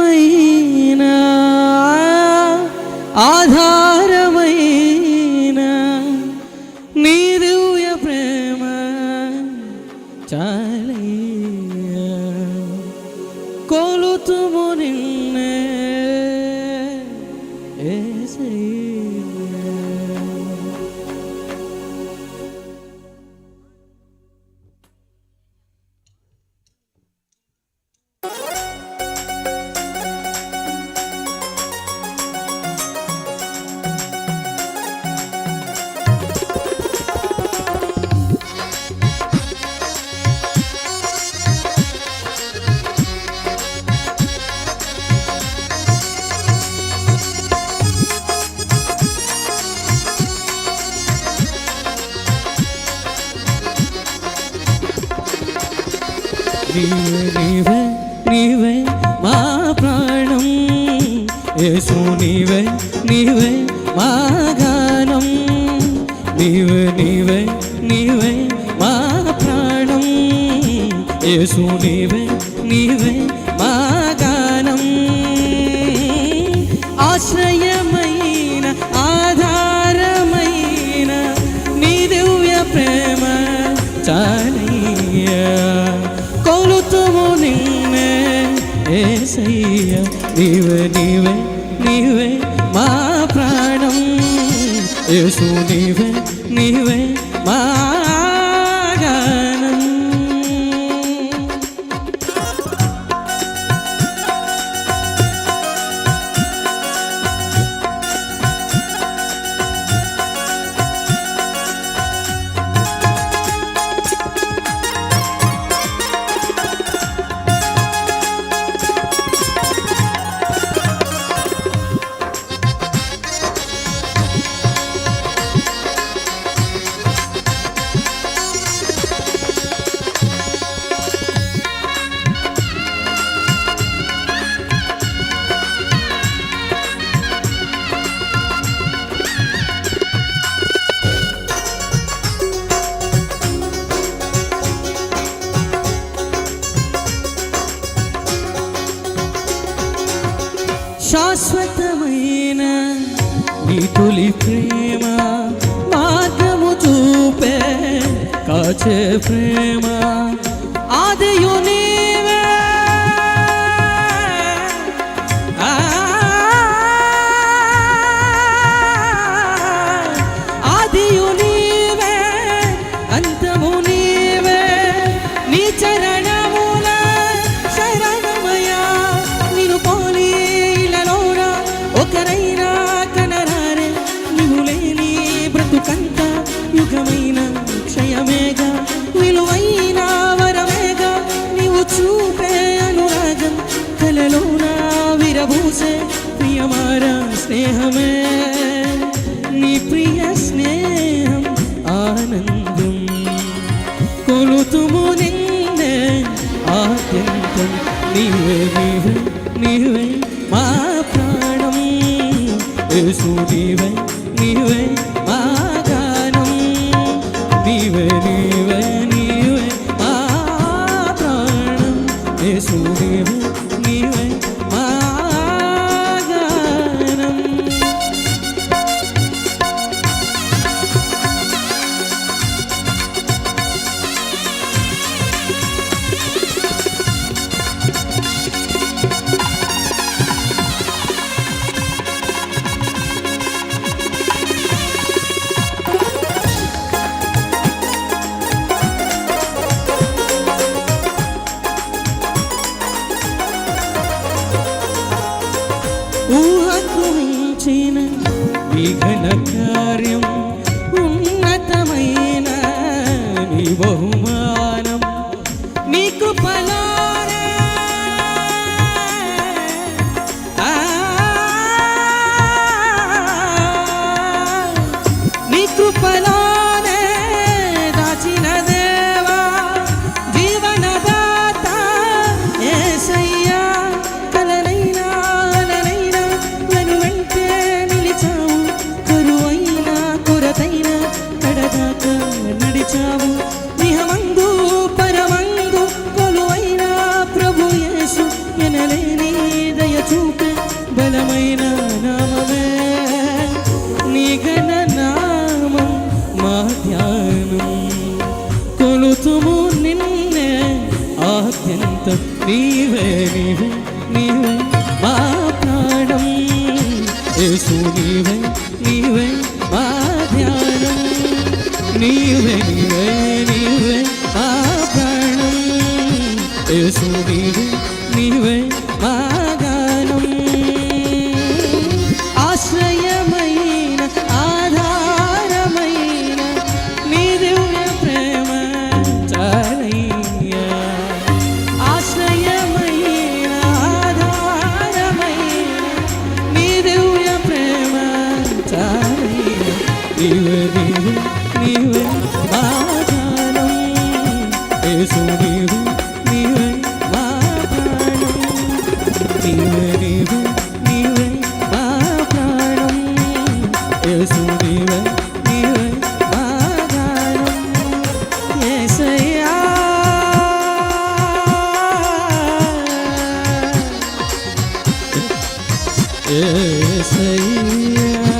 ఆశ్రయమైన ఆధారమైన నీ దివ్య ప్రేమ చాలయ్యా కొలుతుము నిన్నే యేసయ్యా. నీవే నీవే నీవే మా ప్రాణం యేసు నీవే నీవే మా గానం నీవే నీవే నీవే మా ప్రాణం యేసు నీవే నీవే మా గానం ఆశ్రయమైన ఆధారమైన నీ దివ్య ప్రేమ చాలయ్యా కొలుతుము నిన్నే యేసయ్యా. నీవే నీవే నీవే మా ప్రాణం యేసు నీవే నీవే మా గానం. శాశ్వతమైన నీ తొలి ప్రేమ మార్గము చూపే కాచే ప్రేమ ఆదియు నీవే ఆదియు నీవే అంతము నీవే నీ చరణముల శరణమయా నిన్ను పోలి ఒకరైనా కనరారే నీవు లేని బ్రతుకంత యుగమైన క్షయమేగా విలువైన వరమేగా నీవు చూపే అనురాగం కలలోన విరబూసే ప్రియమార స్నేహమే నీ ప్రియ స్నేహం ఆనందం కొలుతుము నిన్నే ఆద్యంతం నీవే నీవే నీవే మా ప్రాణం యేసు నీవే నీవే మా గానం నీవే నీవే నీవే మా ప్రాణం యేసు నీవే నీవే మా గానం. ఊహకు మించిన నీ ఘన కార్యం ఉన్నతమైన నీ బహుమానం నీ కృపలోనే నీ కృపలోనే దాచిన దేవా జీవనదాత యేసయ్యా కలనైనా వెను వెంటే నిలిచావు కరువైన యేసు నీవే నీవే మా ధ్యానం, నీవే నీవే నీవే మా ప్రాణం, యేసు నీవే నీవే మా గానం. ఆశ్రయమైన ఆధారమైన నీ దివ్య ప్రేమ చాలయ్యా, ఆశ్రయమైన ఆధారమైన నీ దివ్య ప్రేమ చాలయ్యా. నీవే నీవే నీవే మా గానం, యేసు నీవే నీవే మా ప్రాణం, నీవే నీవే నీవే మా ప్రాణం, యేసు నీవే నీవే మా గానం. యేసయ్యా యేసయ్యా